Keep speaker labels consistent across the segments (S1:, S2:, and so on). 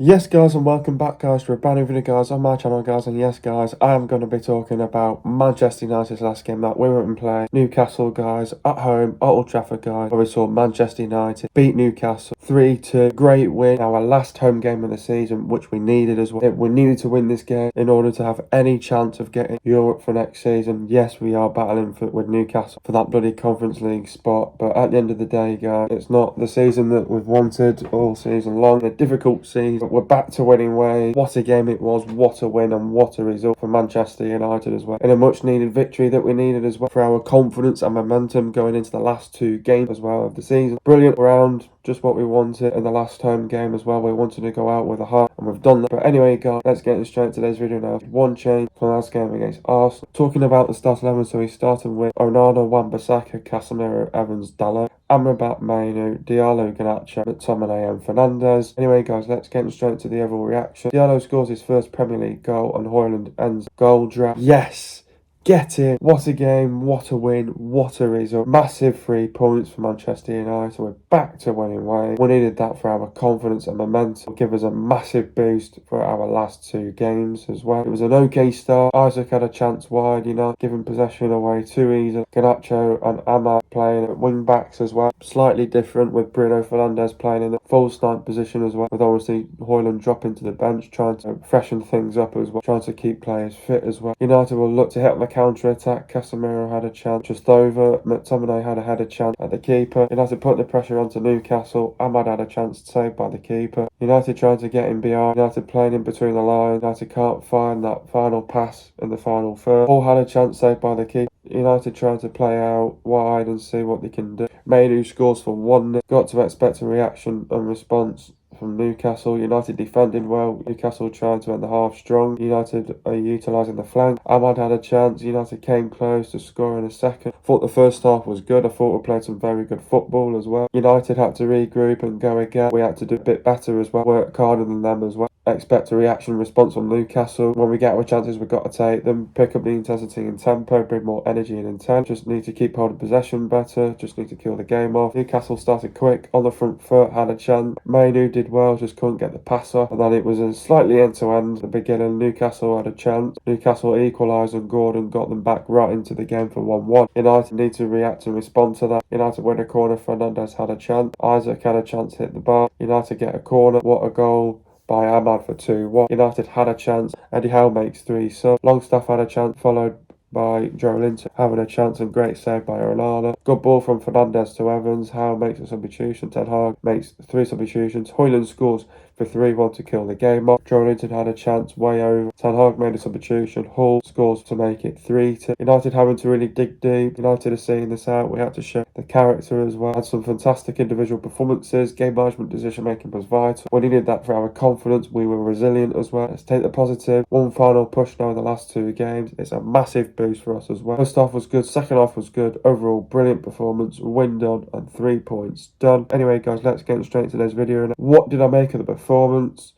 S1: Yes guys, and welcome back guys to a brand new video guys on my channel guys. And yes guys, I am going to be talking about Manchester United's last game that we went and played Newcastle guys at home at Old Trafford guys, where we saw Manchester United beat Newcastle 3-2. Great win, our last home game of the season, which we needed as well. We needed to win this game in order to have any chance of getting Europe for next season. Yes, we are battling with Newcastle for that bloody Conference League spot, but at the end of the day guys, it's not the season that we've wanted all season long. A difficult season. We're back to winning ways. What a game it was, what a win, and what a result for Manchester United as well. And a much needed victory that we needed as well for our confidence and momentum going into the last two games as well of the season. Brilliant round, just what we wanted in the last home game as well. We wanted to go out with a heart, and we've done that. But anyway guys, let's get straight into today's video now. One change from last game against Arsenal. Talking about the start 11, so we started with Onana, Wan-Bissaka, Casemiro, Evans, Diallo, Kobbie Mainoo, Diallo, Garnacho, McTominay and Fernandes. Anyway guys, let's get straight to the overall reaction. Diallo scores his first Premier League goal and Højlund ends goal drought. Yes! Get in. What a game, what a win, what a result. Massive 3 points for Manchester United. We're back to winning ways. We needed that for our confidence and momentum. It'll give us a massive boost for our last two games as well. It was an okay start. Isaac had a chance wide, giving possession away too easy. Garnacho and Ahmad playing at wing backs as well. Slightly different with Bruno Fernandes playing in the false start position as well. With obviously Højlund dropping to the bench, trying to freshen things up as well. Trying to keep players fit as well. United will look to hit on the counter-attack. Casemiro had a chance just over. McTominay had a header chance at the keeper. United put the pressure onto Newcastle. Ahmad had a chance saved by the keeper. United trying to get in behind. United playing in between the lines. United can't find that final pass in the final third. All had a chance saved by the keeper. United trying to play out wide and see what they can do. Mainoo scores for 1-0. Got to expect a reaction and response from Newcastle. United defending well. Newcastle trying to end the half strong. United are utilising the flank. Ahmad had a chance. United came close to scoring a second. Thought the first half was good. I thought we played some very good football as well. United had to regroup and go again. We had to do a bit better as well. Work harder than them as well. Expect a reaction response from Newcastle. When we get our chances, we've got to take them. Pick up the intensity and tempo. Bring more energy and intent. Just need to keep holding possession better. Just need to kill the game off. Newcastle started quick on the front foot. Had a chance. Mainoo did well. Just couldn't get the pass off. And then it was a slightly end-to-end at the beginning. Newcastle had a chance. Newcastle equalised and Gordon got them back right into the game for 1-1. United need to react and respond to that. United win a corner. Fernandes had a chance. Isaac had a chance to hit the bar. United get a corner. What a goal by Ahmad for 2-1. United had a chance. Eddie Howe makes 3 subs. Longstaff had a chance, followed by Joelinton having a chance, and great save by Onana. Good ball from Fernandes to Evans. Howe makes a substitution. Ten Hag makes 3 substitutions. Højlund scores for 3-1 to kill the game off. Joelinton had a chance way over. Ten Hag made a substitution. Hull scores to make it 3-2. United having to really dig deep. United are seeing this out. We had to show the character as well. Had some fantastic individual performances. Game management, decision making was vital. We needed that for our confidence. We were resilient as well. Let's take the positive. One final push now in the last 2 games. It's a massive boost for us as well. First half was good. Second half was good. Overall, brilliant performance. Win done and 3 points done. Anyway, guys, let's get straight into today's video. What did I make of the performance?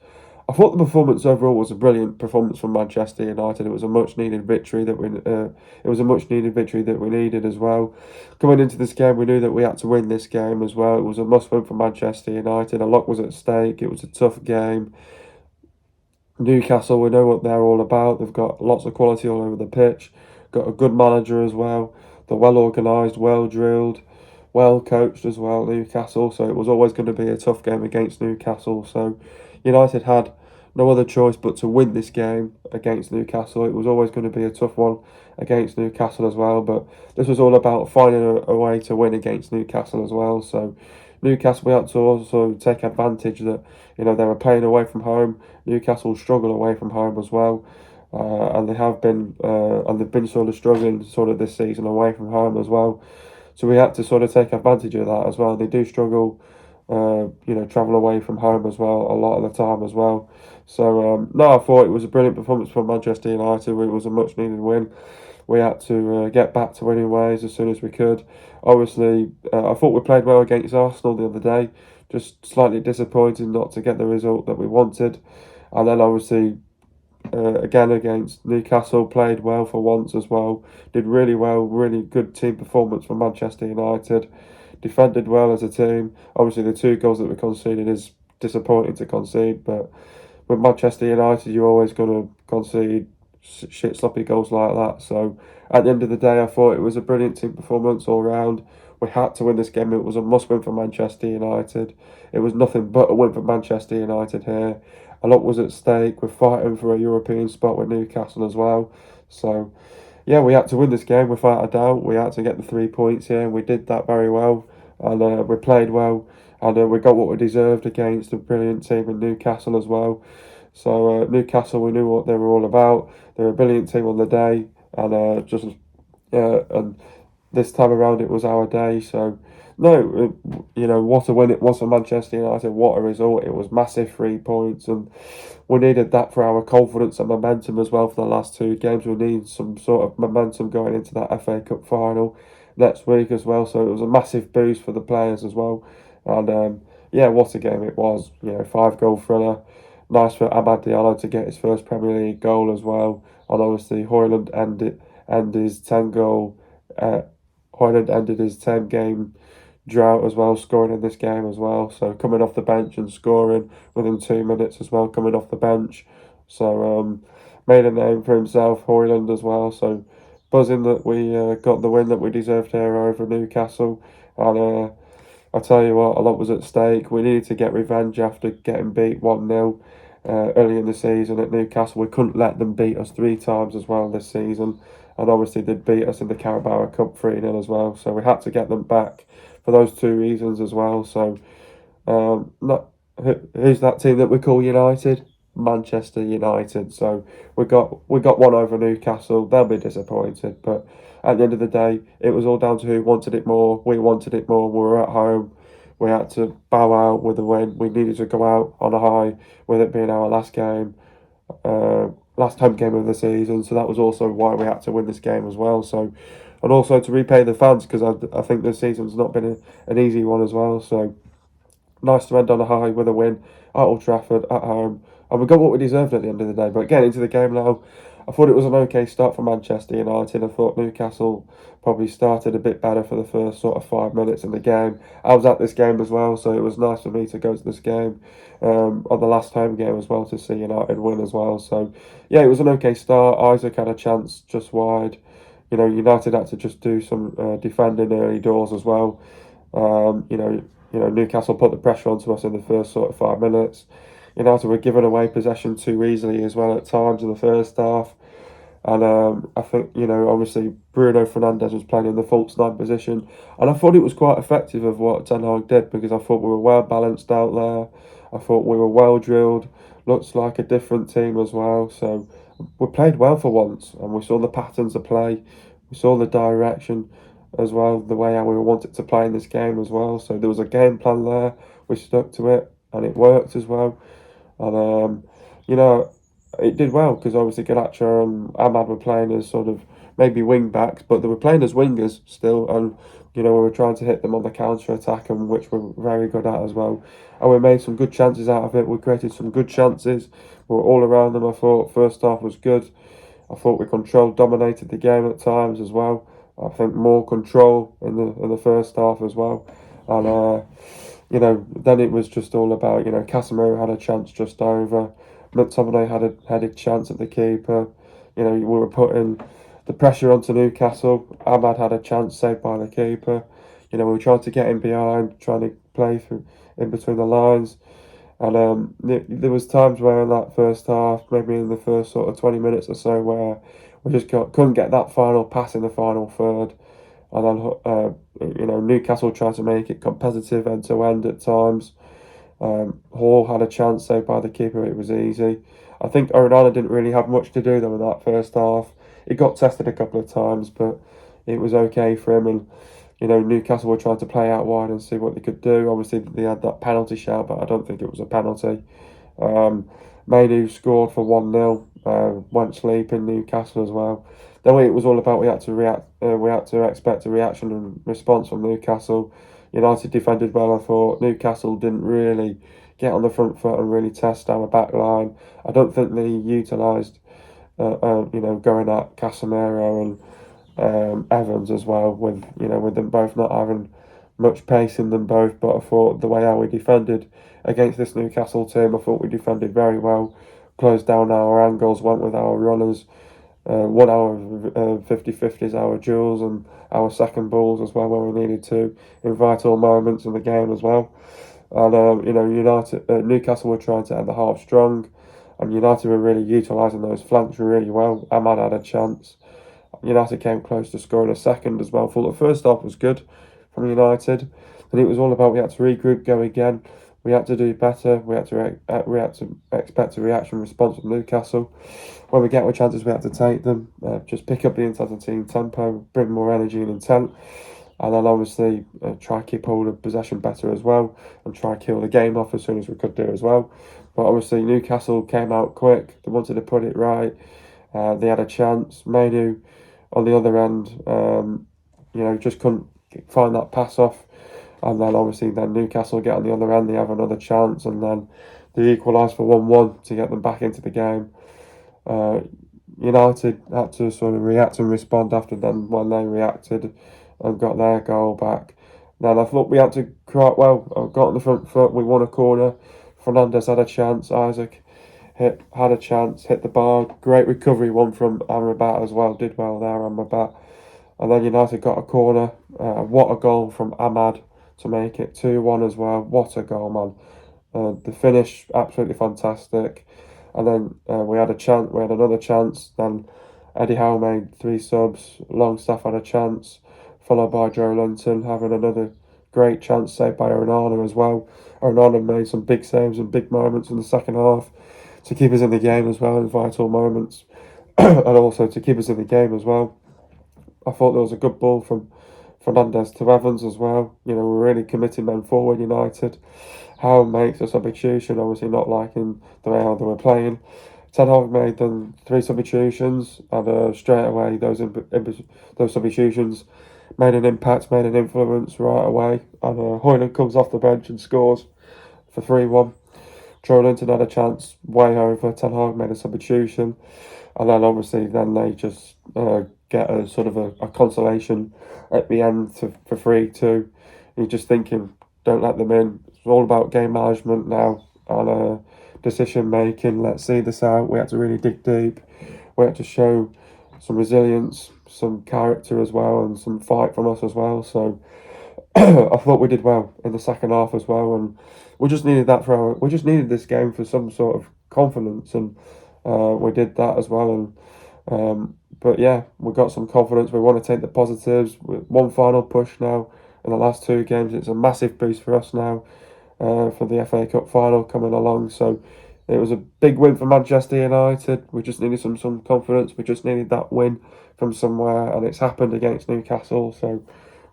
S1: I thought the performance overall was a brilliant performance from Manchester United. It was a much needed victory that we needed as well. Coming into this game, we knew that we had to win this game as well. It was a must win for Manchester United. A lot was at stake. It was a tough game. Newcastle, we know what they're all about. They've got lots of quality all over the pitch. Got a good manager as well. They're well organised, well drilled, well coached as well, Newcastle. So it was always going to be a tough game against Newcastle. So United had no other choice but to win this game against Newcastle. It was always going to be a tough one against Newcastle as well. But this was all about finding a way to win against Newcastle as well. So Newcastle, we had to also take advantage that, they were playing away from home. Newcastle struggle away from home as well. And they've been sort of struggling this season away from home as well. So we had to sort of take advantage of that as well. They do struggle, travel away from home as well a lot of the time as well. So no, I thought it was a brilliant performance from Manchester United. It was a much needed win. We had to get back to winning ways as soon as we could. Obviously, I thought we played well against Arsenal the other day. Just slightly disappointed not to get the result that we wanted. And then obviously, again against Newcastle, played well for once as well. Did really well, really good team performance from Manchester United. Defended well as a team. Obviously, the 2 goals that we conceded is disappointing to concede, but with Manchester United, you're always going to concede shit sloppy goals like that. So at the end of the day, I thought it was a brilliant team performance all round. We had to win this game. It was a must win for Manchester United. It was nothing but a win for Manchester United here. A lot was at stake. We're fighting for a European spot with Newcastle as well. So yeah, we had to win this game without a doubt. We had to get the 3 points here, and we did that very well. And we played well, and we got what we deserved against a brilliant team in Newcastle as well. So Newcastle, we knew what they were all about. They're a brilliant team on the day, and and this time around it was our day. So no, what a win it was for Manchester United. What a result! It was massive 3 points, and we needed that for our confidence and momentum as well for the last 2 games. We need some sort of momentum going into that FA Cup final next week as well. So it was a massive boost for the players as well. And yeah, what a game it was. 5-goal thriller. Nice for Diallo to get his first Premier League goal as well. And obviously Højlund ended his 10-goal. Højlund ended his 10-game drought as well, scoring in this game as well. So coming off the bench and scoring within 2 minutes as well, coming off the bench. So made a name for himself, Højlund as well. So buzzing that we got the win that we deserved here over Newcastle. And I tell you what, a lot was at stake. We needed to get revenge after getting beat 1-0 early in the season at Newcastle. We couldn't let them beat us 3 times as well this season. And obviously they'd beat us in the Carabao Cup 3-0 as well. So we had to get them back for those 2 reasons as well. So who's that team that we call United? Manchester United. So we got one over Newcastle. They'll be disappointed, but at the end of the day, it was all down to who wanted it more. We wanted it more. We were at home. We had to bow out with a win. We needed to go out on a high, with it being our last game, last home game of the season. So that was also why we had to win this game as well. So, and also to repay the fans, because I think this season's not been an easy one as well. So nice to end on a high with a win at Old Trafford at home. And we got what we deserved at the end of the day. But getting into the game now, I thought it was an okay start for Manchester United. I thought Newcastle probably started a bit better for the first sort of 5 minutes in the game. I was at this game as well, so it was nice for me to go to this game on the last home game as well to see United win as well. So yeah, it was an okay start. Isaac had a chance just wide. United had to just do some defending early doors as well. Newcastle put the pressure onto us in the first sort of 5 minutes. United were giving away possession too easily as well at times in the first half. And I think, obviously Bruno Fernandes was playing in the false 9 position. And I thought it was quite effective of what Ten Hag did, because I thought we were well balanced out there. I thought we were well drilled. Looks like a different team as well. So we played well for once, and we saw the patterns of play. We saw the direction as well, the way how we wanted to play in this game as well. So there was a game plan there. We stuck to it, and it worked as well. And it did well, because obviously Garnacho and Ahmad were playing as sort of maybe wing backs, but they were playing as wingers still, and we were trying to hit them on the counter attack, and which we're very good at as well. And we made some good chances out of it. We created some good chances. We were all around them. I thought first half was good. I thought we dominated the game at times as well. I think more control in the first half as well, and then it was just all about, Casemiro had a chance just over. McTominay had a chance at the keeper. We were putting the pressure onto Newcastle. Ahmad had a chance saved by the keeper. We were trying to get him behind, trying to play through in between the lines. And there was times where in that first half, maybe in the first sort of 20 minutes or so, where we just couldn't get that final pass in the final third. And then, Newcastle tried to make it competitive end to end at times. Hall had a chance saved by the keeper. It was easy. I think Onana didn't really have much to do though in that first half. He got tested a couple of times, but it was okay for him. And Newcastle were trying to play out wide and see what they could do. Obviously, they had that penalty shout, but I don't think it was a penalty. Mainoo scored for 1-0. Went sleep in Newcastle as well. Then it was all about we had to react. We had to expect a reaction and response from Newcastle. United defended well, I thought. Newcastle didn't really get on the front foot and really test our back line. I don't think they utilised, going at Casemiro and Evans as well, with them both not having much pace in them both, but I thought the way how we defended against this Newcastle team, I thought we defended very well, closed down our angles, went with our runners, won our 50-50s, our duels and our second balls as well when we needed to, in vital moments in the game as well. And Newcastle were trying to end the half strong, and United were really utilising those flanks really well. Ahmad had a chance. United came close to scoring a second as well. Thought the first half was good from United, and it was all about we had to regroup, go again. We had to do better. We had to expect a reaction response from Newcastle. When we get our chances, we have to take them. Just pick up the intensity and tempo, bring more energy and intent, and then obviously try to keep hold of possession better as well, and try to kill the game off as soon as we could do as well. But obviously Newcastle came out quick. They wanted to put it right. They had a chance. Mainoo on the other end, just couldn't find that pass off. And then obviously Newcastle get on the other end, they have another chance, and then they equalise for 1-1 to get them back into the game. United had to sort of react and respond after them when they reacted and got their goal back. Then I thought we had to quite well. Got on the front foot, we won a corner. Fernandes had a chance, Isaac had a chance, hit the bar. Great recovery, one from Amrabat as well, did well there, Amrabat. And then United got a corner. What a goal from Ahmad to make it 2-1 as well. What a goal, man. The finish, absolutely fantastic. And then we had another chance. Then Eddie Howe made 3 subs. Longstaff had a chance, followed by Joe Linton having another great chance saved by Onana as well. Onana made some big saves and big moments in the second half to keep us in the game as well in vital moments, and also to keep us in the game as well. I thought there was a good ball from Fernandes to Evans as well. We're really committing men forward, United. Howe makes a substitution, obviously not liking the way how they were playing. Ten Hag made them 3 substitutions, and straight away those substitutions made an impact, made an influence right away. And Højlund comes off the bench and scores for 3-1. Joe Linton had a chance way over. Ten Hag made a substitution, and then obviously they just get a sort of a consolation at the end for 3-2. You're just thinking, don't let them in. It's all about game management now and decision making. Let's see this out. We had to really dig deep. We had to show some resilience, some character as well, and some fight from us as well. So I thought we did well in the second half as well, and we just needed that we just needed this game for some sort of confidence, and we did that as well. And but yeah, we got some confidence. We want to take the positives. One final push now in the last 2 games. It's a massive boost for us now for the FA Cup final coming along. So it was a big win for Manchester United. We just needed some confidence. We just needed that win from somewhere, and it's happened against Newcastle. So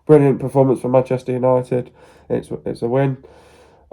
S1: brilliant performance for Manchester United. It's a win.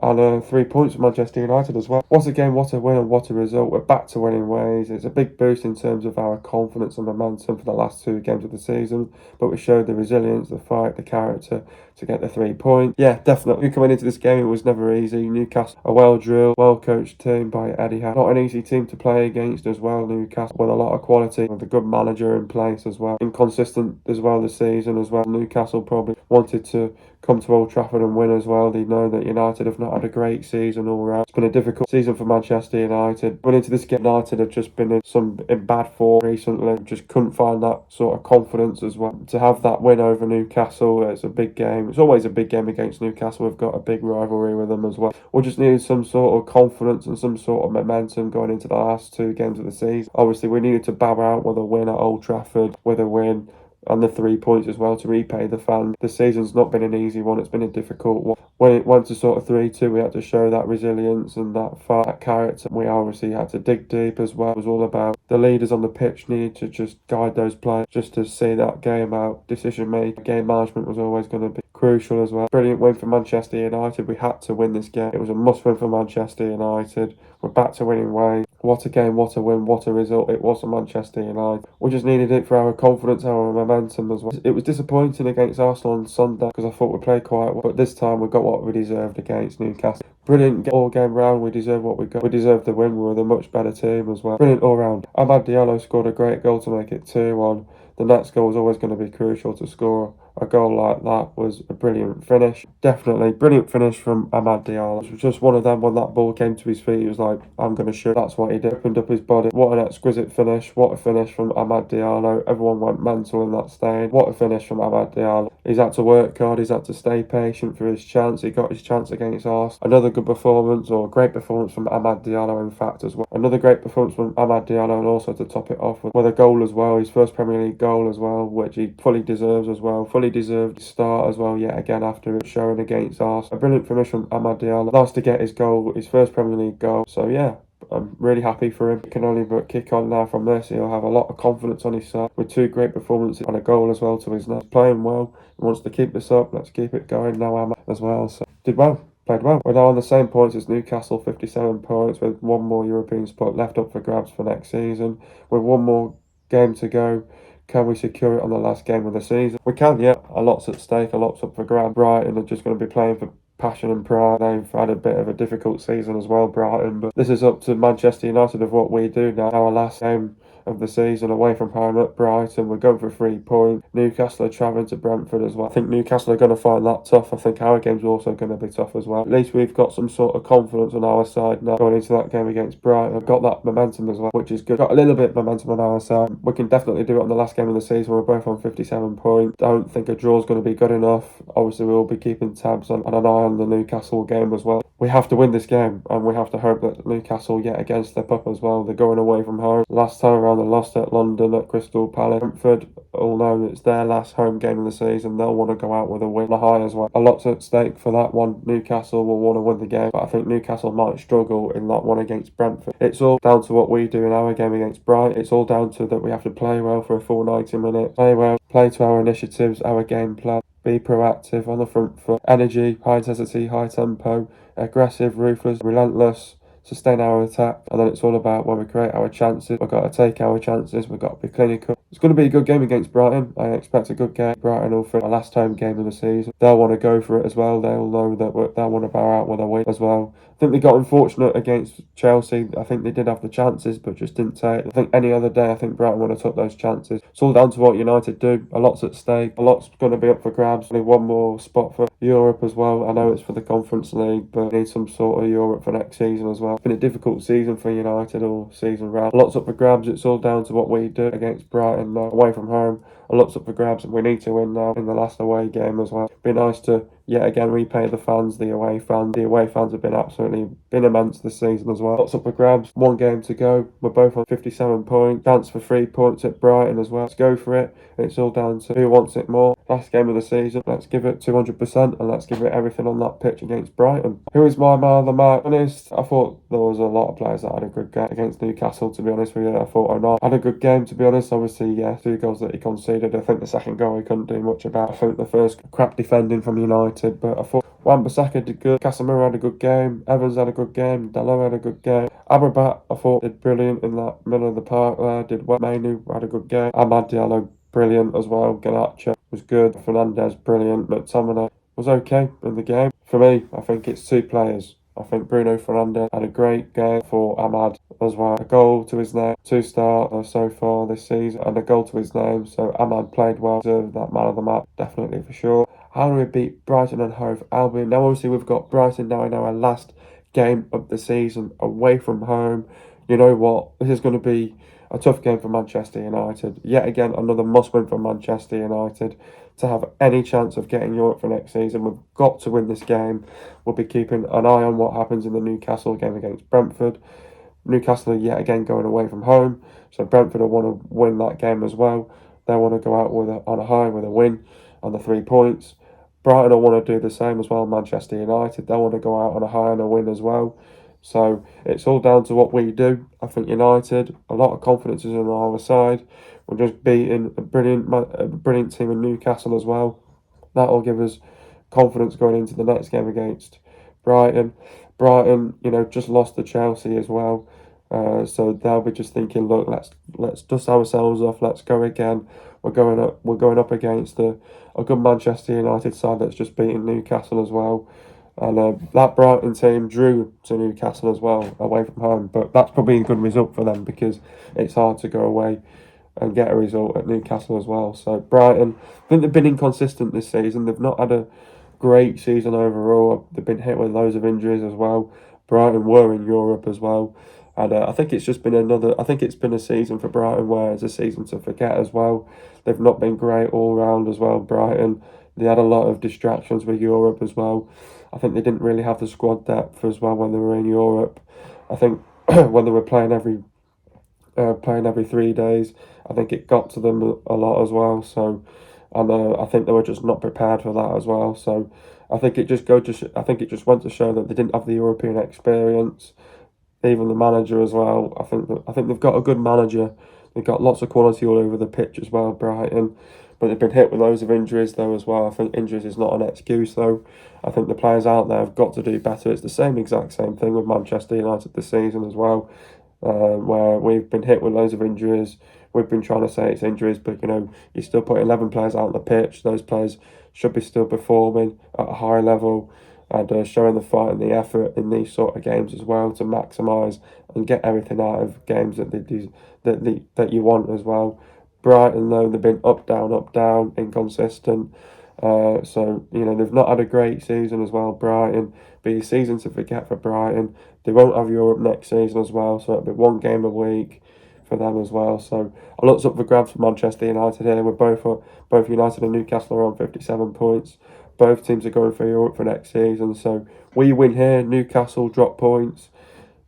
S1: And 3 points for Manchester United as well. What a game, what a win, and what a result. We're back to winning ways. It's a big boost in terms of our confidence and momentum for the last 2 games of the season. But we showed the resilience, the fight, the character to get the 3 points. Yeah, definitely. Coming into this game, it was never easy. Newcastle, a well-drilled, well-coached team by Eddie Howe. Not an easy team to play against as well, Newcastle, with a lot of quality, with a good manager in place as well. Inconsistent as well this season as well. Newcastle probably wanted to come to Old Trafford and win as well. They know that United have not had a great season all round. It's been a difficult season for Manchester United. Going into this game, United have just been in bad form recently. Just couldn't find that sort of confidence as well. To have that win over Newcastle, it's a big game. It's always a big game against Newcastle. We've got a big rivalry with them as well. We just needed some sort of confidence and some sort of momentum going into the last 2 games of the season. Obviously, we needed to bow out with a win at Old Trafford, with a win and the 3 points as well to repay the fans. The season's not been an easy one. It's been a difficult one. When it went to sort of 3-2, we had to show that resilience and that fight, that character. We obviously had to dig deep as well. It was all about the leaders on the pitch needed to just guide those players just to see that game out. Decision making, game management was always going to be crucial as well. Brilliant win for Manchester United. We had to win this game. It was a must win for Manchester United. We're back to winning ways. What a game, what a win, what a result it was for Manchester United. We just needed it for our confidence, our momentum as well. It was disappointing against Arsenal on Sunday because I thought we played quite well, but this time we got what we deserved against Newcastle. Brilliant all game round. We deserve what we got. We deserved the win. We were the much better team as well. Brilliant all round. Ahmad Diallo scored a great goal to make it 2-1. The next goal was always going to be crucial to score a goal like that was a brilliant finish. Definitely brilliant finish from Amad Diallo. It was just one of them. When that ball came to his feet, he was like, I'm going to shoot. That's what he did. Opened up his body. What an exquisite finish. What a finish from Amad Diallo. Everyone went mental in that stadium. What a finish from Amad Diallo. He's had to work hard. He's had to stay patient for his chance. He got his chance against Arsenal. Another good performance, or great performance from Amad Diallo, in fact, as well. Another great performance from Amad Diallo, and also to top it off with a goal as well. His first Premier League goal as well, which he fully deserves as well. Fully deserved start as well, yet again, after it showing against Arsenal. A brilliant finish from Amad Diallo. Nice to get his goal, his first Premier League goal. So yeah, I'm really happy for him. He can only but kick on now from this. He'll have a lot of confidence on his side with 2 great performances and a goal as well to his name. Playing well. He wants to keep this up. Let's keep it going now, Amad, as well. So did well. Played well. We're now on the same points as Newcastle, 57 points, with 1 more European spot left up for grabs for next season. With 1 more game to go, can we secure it on the last game of the season? We can, yeah. A lot's at stake, a lot's up for grabs. Brighton are just going to be playing for passion and pride. They've had a bit of a difficult season as well, Brighton, but this is up to Manchester United of what we do now. Our last game of the season away from home at Brighton. We're going for 3 points. Newcastle are travelling to Brentford as well. I think Newcastle are going to find that tough. I think our game's also going to be tough as well. At least we've got some sort of confidence on our side now going into that game against Brighton. We've got that momentum as well, which is good. Got a little bit of momentum on our side. We can definitely do it on the last game of the season. We're both on 57 points. Don't think a draw's going to be good enough. Obviously, we'll be keeping tabs on and an eye on the Newcastle game as well. We have to win this game, and we have to hope that Newcastle yet again step up as well. They're going away from home. Last time around, they lost at London at Crystal Palace. Brentford, although it's their last home game of the season, they'll want to go out with a win, a high as well. A lot's at stake for that one. Newcastle will want to win the game, but I think Newcastle might struggle in that one against Brentford. It's all down to what we do in our game against Brighton. It's all down to that we have to play well for a full 90 minutes. Play well, play to our initiatives, our game plan. Be proactive on the front foot. Energy, high intensity, high tempo, aggressive, ruthless, relentless. Sustain our attack, and then it's all about when we create our chances. We've got to take our chances. We've got to be clinical. It's going to be a good game against Brighton. I expect a good game. Brighton will finish our last home game of the season. They'll want to go for it as well. They'll know that they'll want to bow out with a win as well. I think they got unfortunate against Chelsea. I think they did have the chances, but just didn't take. I think any other day, I think Brighton would have took those chances. It's all down to what United do. A lot's at stake. A lot's going to be up for grabs. Only 1 more spot for Europe as well. I know it's for the Conference League, but we need some sort of Europe for next season as well. It's been a difficult season for United all season round. Lots up for grabs. It's all down to what we do against Brighton away from home. A lot's up for grabs, and we need to win now in the last away game as well. Be nice to yet again repay the fans, the away fans. The away fans have been immense this season as well. Lots up for grabs. 1 game to go. We're both on 57 points. Chance for 3 points at Brighton as well. Let's go for it. It's all down to who wants it more. Last game of the season. Let's give it 200% and let's give it everything on that pitch against Brighton. Who is my man of the match? Honest, I thought there was a lot of players that had a good game against Newcastle, to be honest with you. I thought Onana had a good game, to be honest. Obviously, yeah, 2 goals that he conceded. I think the second goal he couldn't do much about. I think the first crap defending from United, but I thought Wan-Bissaka did good. Casemiro had a good game. Evans had a good game. Diallo had a good game. Amrabat, I thought, did brilliant in that middle of the park there. Did well. Mainoo had a good game. Amad Diallo, brilliant as well. Garnacho was good. Fernandez, brilliant. McTominay was okay in the game. For me, I think it's 2 players. I think Bruno Fernandes had a great game for Amad as well. A goal to his name, 2 stars so far this season, and a goal to his name. So Amad played well, deserved that man of the match, definitely for sure. How do we beat Brighton and Hove Albion? Now obviously we've got Brighton now in our last game of the season away from home. You know what? This is going to be a tough game for Manchester United. Yet again, another must-win for Manchester United to have any chance of getting Europe for next season. We've got to win this game. We'll be keeping an eye on what happens in the Newcastle game against Brentford. Newcastle are yet again going away from home, so Brentford will want to win that game as well. They want to go out on a high with a win on the 3 points. Brighton will want to do the same as well. Manchester United, they want to go out on a high and a win as well. So it's all down to what we do. I think United, a lot of confidence is on our side. We're just beating a brilliant team in Newcastle as well. That'll give us confidence going into the next game against Brighton. Brighton, just lost to Chelsea as well. So they'll be just thinking, look, let's dust ourselves off. Let's go again. We're going up against a good Manchester United side that's just beaten Newcastle as well. And that Brighton team drew to Newcastle as well, away from home. But that's probably a good result for them because it's hard to go away and get a result at Newcastle as well. So Brighton, I think they've been inconsistent this season. They've not had a great season overall. They've been hit with loads of injuries as well. Brighton were in Europe as well. And I think it's just been I think it's been a season for Brighton where it's a season to forget as well. They've not been great all round as well, Brighton. They had a lot of distractions with Europe as well. I think they didn't really have the squad depth as well when they were in Europe. I think when they were playing every 3 days, I think it got to them a lot as well. So, and I think they were just not prepared for that as well. So, I think it just I think it just went to show that they didn't have the European experience. Even the manager as well. I think they've got a good manager. They've got lots of quality all over the pitch as well, Brighton. But they've been hit with loads of injuries though as well. I think injuries is not an excuse though. I think the players out there have got to do better. It's the exact same thing with Manchester United this season as well, where we've been hit with loads of injuries. We've been trying to say it's injuries, but you still put 11 players out on the pitch. Those players should be still performing at a high level and showing the fight and the effort in these sort of games as well to maximise and get everything out of games that you want as well. Brighton though, they've been up down, inconsistent. So they've not had a great season as well. Brighton, be a season to forget for Brighton. They won't have Europe next season as well, so it'll be one game a week for them as well. So a lot's up for grabs for Manchester United here. We're both United and Newcastle are on 57 points. Both teams are going for Europe for next season. So we win here, Newcastle drop points.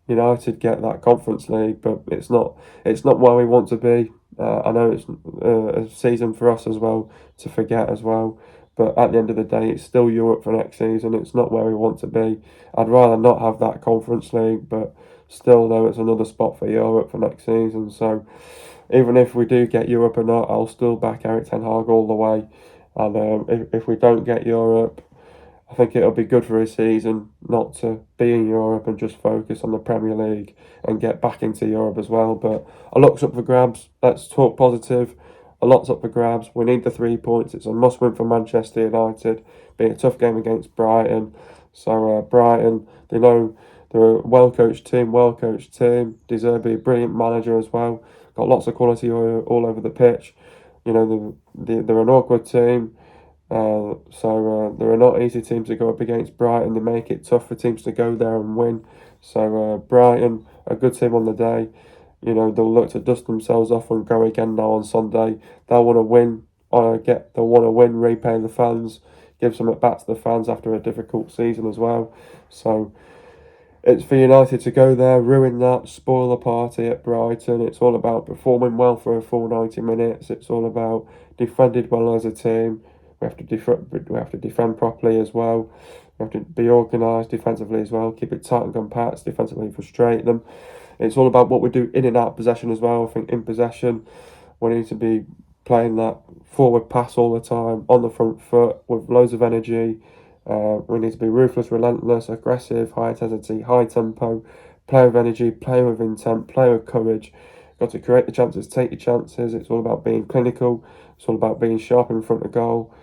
S1: United get that Conference League, but it's not where we want to be. I know it's a season for us as well to forget as well. But at the end of the day, it's still Europe for next season. It's not where we want to be. I'd rather not have that Conference League, but still, though, it's another spot for Europe for next season. So even if we do get Europe or not, I'll still back Erik ten Hag all the way. And if we don't get Europe, I think it'll be good for his season not to be in Europe and just focus on the Premier League and get back into Europe as well. But a lot's up for grabs. Let's talk positive. A lot's up for grabs. We need the 3 points. It's a must-win for Manchester United. Be a tough game against Brighton. So Brighton, they know they're a well-coached team. Deserve a brilliant manager as well. Got lots of quality all over the pitch. They're an awkward team. So they're a not easy team to go up against. Brighton, they make it tough for teams to go there and win. So Brighton, a good team on the day. They'll look to dust themselves off and go again now on Sunday. They'll want to win. They'll want to win, repay the fans, give something back to the fans after a difficult season as well. So it's for United to go there, ruin that, spoil the party at Brighton. It's all about performing well for a full 90 minutes. It's all about defended well as a team. We have to defend properly as well. We have to be organised defensively as well. Keep it tight and compact. Defensively, frustrate them. It's all about what we do in and out of possession as well. I think in possession, we need to be playing that forward pass all the time on the front foot with loads of energy. We need to be ruthless, relentless, aggressive, high intensity, high tempo, play with energy, play with intent, play with courage. Got to create the chances, take your chances. It's all about being clinical. It's all about being sharp in front of goal.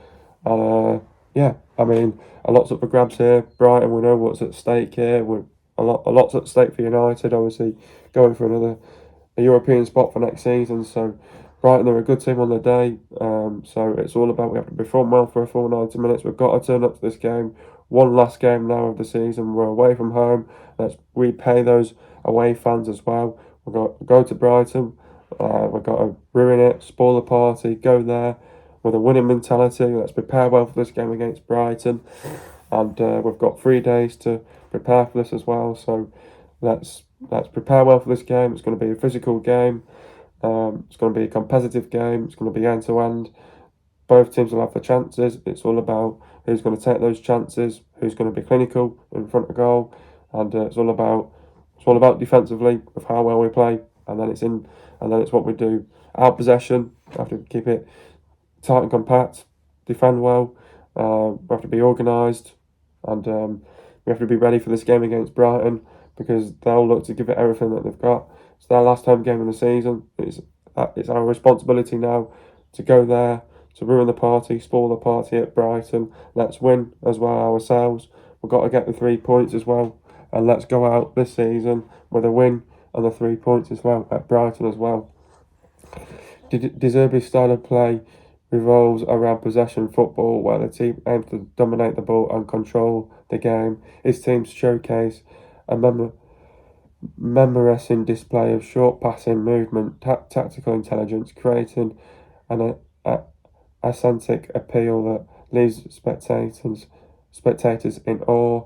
S1: And a lot's up for grabs here. Brighton, we know what's at stake here. A lot's at stake for United, obviously, going for a European spot for next season. So Brighton, they're a good team on the day. So it's all about we have to perform well for a full 90 minutes. We've got to turn up to this game. One last game now of the season. We're away from home. Let's repay those away fans as well. We've got to go to Brighton. We've got to ruin it, spoil the party, go there with a winning mentality. Let's prepare well for this game against Brighton. And we've got 3 days to prepare for this as well. So let's prepare well for this game. It's going to be a physical game. It's going to be a competitive game. It's going to be end to end. Both teams will have the chances. It's all about who's going to take those chances, who's going to be clinical in front of goal, and it's all about defensively of how well we play, and then it's what we do. Out possession, we have to keep it tight and compact, defend well. We have to be organised, and we have to be ready for this game against Brighton because they'll look to give it everything that they've got. It's their last home game of the season. It's our responsibility now to go there, to ruin the party, spoil the party at Brighton. Let's win as well ourselves. We've got to get the 3 points as well. And let's go out this season with a win and the 3 points as well at Brighton as well. De Zerbi's style of play revolves around possession football, where the team aims to dominate the ball and control the game. His teams showcase a memorizing display of short passing, movement, tactical intelligence, creating an authentic appeal that leaves spectators in awe.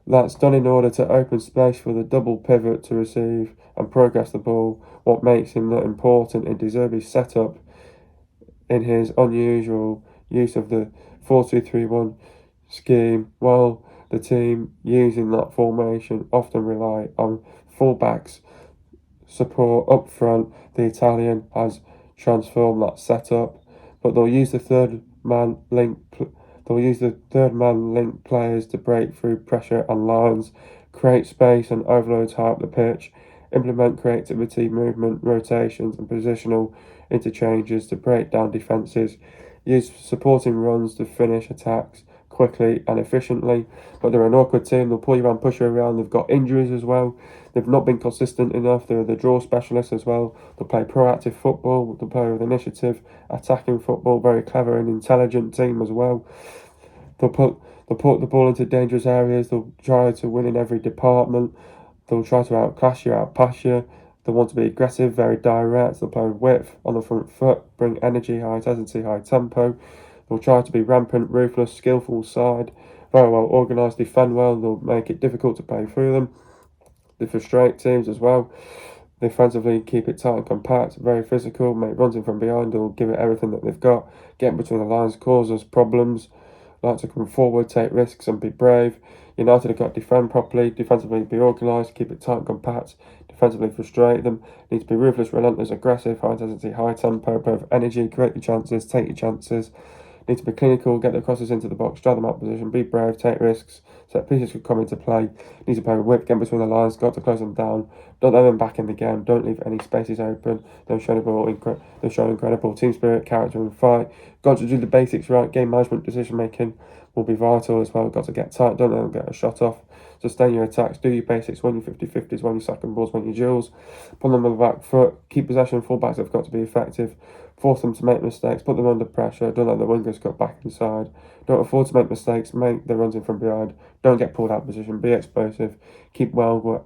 S1: That's done in order to open space for the double pivot to receive and progress the ball, what makes him important in De Zerbi's setup in his unusual use of the 4-2-3-1 scheme, while the team using that formation often rely on fullbacks support up front. The Italian has transformed that setup, but they'll use the third man link players to break through pressure and lines, create space and overload high up the pitch, implement creativity, movement, rotations and positional interchanges to break down defences, use supporting runs to finish attacks quickly and efficiently. But they're an awkward team. They'll pull you around, push you around. They've got injuries as well. They've not been consistent enough. They're the draw specialists as well. They'll play proactive football. They'll play with initiative, attacking football. Very clever and intelligent team as well. They'll put the ball into dangerous areas. They'll try to win in every department. They'll try to outclass you, outpass you. They want to be aggressive, very direct. They'll play with width on the front foot, bring energy, high intensity, high tempo. They'll try to be rampant, ruthless, skillful side, very well organised, defend well. They'll make it difficult to play through them. They frustrate teams as well. Defensively, keep it tight and compact, very physical, make runs in from behind. They'll give it everything that they've got. Get between the lines, cause us problems. Like to come forward, take risks and be brave. United have got to defend properly, defensively be organised, keep it tight and compact, defensively frustrate them. Need to be ruthless, relentless, aggressive, high intensity, high tempo, both energy, create your chances, take your chances. Need to be clinical, get the crosses into the box, drive them out of position, be brave, take risks, set pieces could come into play. Need to play with whip, get between the lines, got to close them down. Don't let them back in the game, don't leave any spaces open. They've shown incredible team spirit, character and fight. Got to do the basics right, game management, decision making will be vital as well. Got to get tight, don't let them get a shot off. Sustain your attacks, do your basics, win your 50-50s, win your second balls, win your duels. Put them on the back foot, keep possession, fullbacks have got to be effective. Force them to make mistakes, put them under pressure, don't let the wingers cut back inside. Don't afford to make mistakes, make the runs in from behind. Don't get pulled out of position, be explosive. Keep well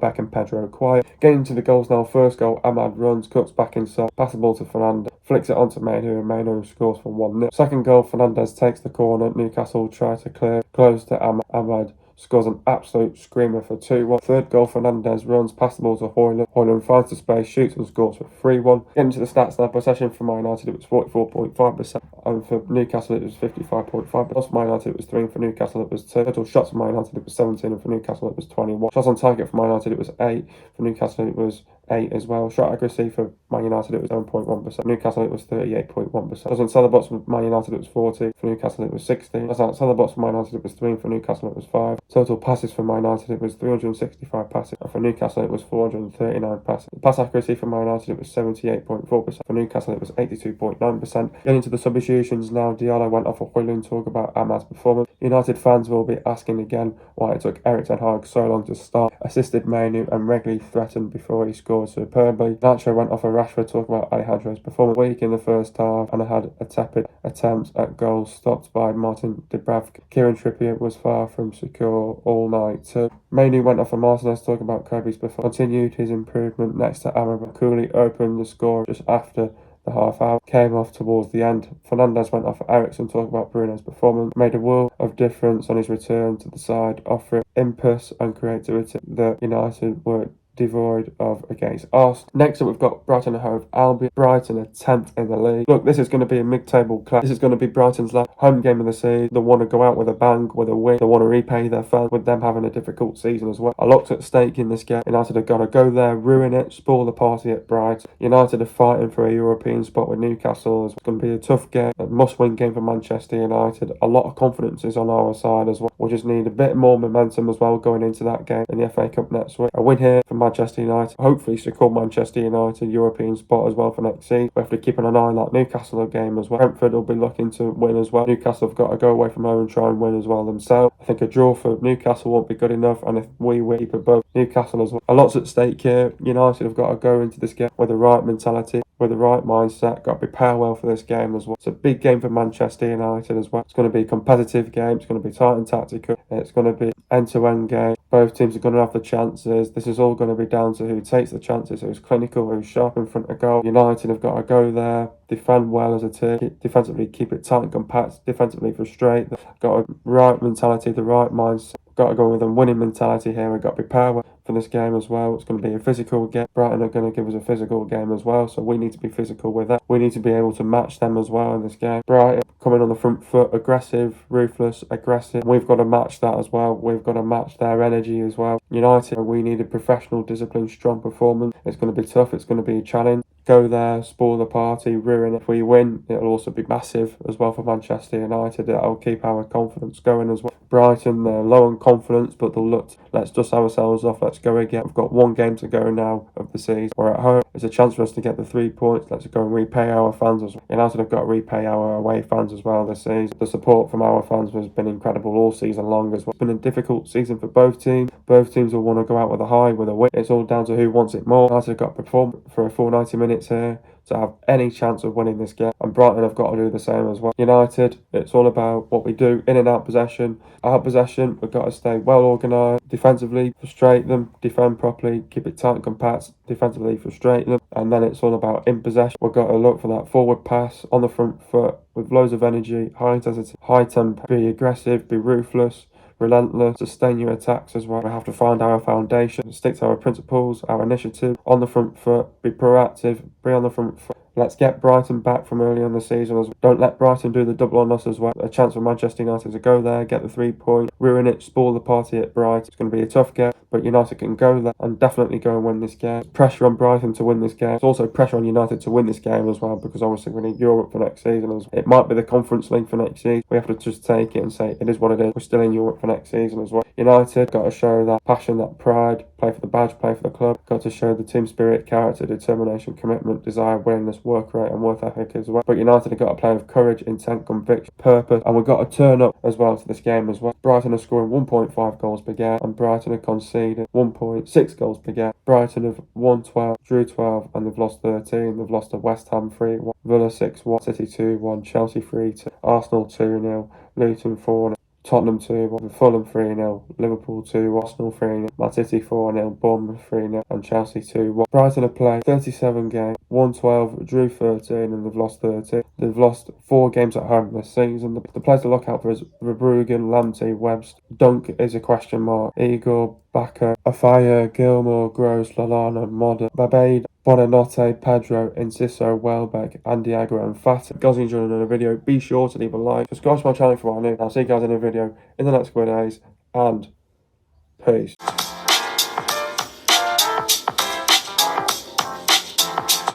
S1: back and Pedro quiet. Getting to the goals now. First goal, Ahmad runs, cuts back inside, pass the ball to Fernandez, flicks it onto Mainoo, and Mainoo scores for 1-0. Second goal, Fernandez takes the corner. Newcastle try to clear, close to Ahmad. Scores an absolute screamer for 2-1. Third goal, Fernandez runs, pass the ball to Højlund. Højlund finds the space, shoots and scores for 3-1. Getting to the stats now, possession for Man United, it was 44.5%. And for Newcastle, it was 55.5%. Plus Man United, it was 3. And for Newcastle, it was 2. Total shots for Man United, it was 17. And for Newcastle, it was 21. Shots on target for Man United, it was 8. For Newcastle, it was 8 as well. Shot accuracy for Man United, it was 7.1%. Newcastle, it was 38.1%. Shots inside the box for Man United, it was 40. For Newcastle, it was 60. Shots outside the box for Man United, it was 3. And for Newcastle, it was 5. Total passes for Man United, it was 365 passes. And for Newcastle, it was 439 passes. The pass accuracy for Man United, it was 78.4%. For Newcastle, it was 82.9%. Getting into the substitutions now, Diallo went off for Højlund. Talk about Ahmad's performance. United fans will be asking again why it took Erik ten Hag so long to start. Assisted Mainoo and regularly threatened before he scored superbly. Nacho went off for Rashford. Talk about Alejandro's performance. Weak in the first half and had a tepid attempts at goals stopped by Martin Dubravka. Kieran Trippier was far from secure all night too. Mainoo went off for Martinez. Talk about Kobbie's performance. Continued his improvement next to Amrabat. Coolly opened the score just after the half hour came off towards the end. Fernandez went off for Ericsson. Talk about Bruno's performance. Made a world of difference on his return to the side, offering impetus and creativity that United were devoid of against Arsenal. Next up, we've got Brighton and Hove Albion. Brighton are 10th in the league. Look, this is going to be a mid-table clash. This is going to be Brighton's last home game of the season. They want to go out with a bang, with a win. They want to repay their fans with them having a difficult season as well. A lot's at stake in this game. United have got to go there, ruin it, spoil the party at Brighton. United are fighting for a European spot with Newcastle. It's going to be a tough game, a must-win game for Manchester United. A lot of confidence is on our side as well. We just need a bit more momentum as well going into that game in the FA Cup next week. A win here for Manchester United, hopefully secure Manchester United European spot as well for next season. We have to keep an eye on that Newcastle game as well. Brentford will be looking to win as well. Newcastle have got to go away from home and try and win as well themselves. I think a draw for Newcastle won't be good enough, and if we keep above Newcastle as well. A lot's at stake here. United have got to go into this game with the right mentality. with the right mindset. Got to prepare well for this game as well. It's a big game for Manchester United as well. It's going to be a competitive game. It's going to be tight and tactical. It's going to be end-to-end game. Both teams are going to have the chances. This is all going to be down to who takes the chances, who's clinical, who's sharp in front of goal. United have got to go there, defend well as a team, defensively keep it tight and compact, defensively frustrate. They've got a right mentality, the right mindset. Got to go with a winning mentality here. We've got to prepare well for this game as well. It's going to be a physical game. Brighton are going to give us a physical game as well, so we need to be physical with that. We need to be able to match them as well in this game. Brighton coming on the front foot, aggressive, ruthless, aggressive. We've got to match that as well. We've got to match their energy as well. United, we need a professional, disciplined, strong performance. It's going to be tough. It's going to be a challenge. Go there, spoil the party, ruin it. If we win, it'll also be massive as well for Manchester United. That'll keep our confidence going as well. Brighton, they're low on confidence, but they'll look, let's dust ourselves off, let's go again. We've got one game to go now of the season. We're at home. It's a chance for us to get the 3 points. Let's go and repay our fans as well. United have got to repay our away fans as well this season. The support from our fans has been incredible all season long as well. It's been a difficult season for both teams. Both teams will want to go out with a high, with a win. It's all down to who wants it more. United have got to perform for a full 90 minutes here to have any chance of winning this game, and Brighton have got to do the same as well. United, it's all about what we do in and out possession. Our possession, we've got to stay well organised, defensively frustrate them, defend properly, keep it tight and compact, defensively frustrate them, and then it's all about in possession. We've got to look for that forward pass on the front foot with loads of energy, high intensity, high tempo, be aggressive, be ruthless, relentless, sustain your attacks as well. We have to find our foundation, stick to our principles, our initiative on the front foot, be proactive, be on the front foot. Let's get Brighton back from earlier in the season as well. Don't let Brighton do the double on us as well. A chance for Manchester United to go there, get the 3 points, ruin it, spoil the party at Brighton. It's going to be a tough game, but United can go there and definitely go and win this game. Pressure on Brighton to win this game. It's also pressure on United to win this game as well, because obviously we need Europe for next season as well. It might be the Conference League for next season. We have to just take it and say it is what it is. We're still in Europe for next season as well. United got to show that passion, that pride, play for the badge, play for the club. Got to show the team spirit, character, determination, commitment, desire, willingness, work rate and work ethic as well. But United have got to play with courage, intent, conviction, purpose, and we've got to turn up as well to this game as well. Brighton are scoring 1.5 goals per game, and Brighton are conceding 1.6 goals per game. Brighton have won 12, drew 12, and they've lost 13. They've lost to West Ham 3-1, Villa 6-1, City 2-1, Chelsea 3-2, Arsenal 2-0, Luton 4-0. Tottenham 2-1, Fulham 3-0, Liverpool 2, Arsenal 3-0, Man City 4-0, Bournemouth 3-0 and Chelsea 2-1. Brighton have played 37 games, won 12, drew 13 and they've lost 13. They've lost 4 games at home this season. The players to look out for is Verbruggen, Lamptey, Webster. Dunk is a question mark. Igor, Bacca, Afaya, Gilmore, Gross, Lallana, Modder, Babade, Bonanotte, Pedro, Enciso, Welbeck, Andiago and Fat. Guys, enjoying another video. Be sure to leave a like. Subscribe to my channel if you want new. I'll see you guys in a video in the next couple of days, and peace.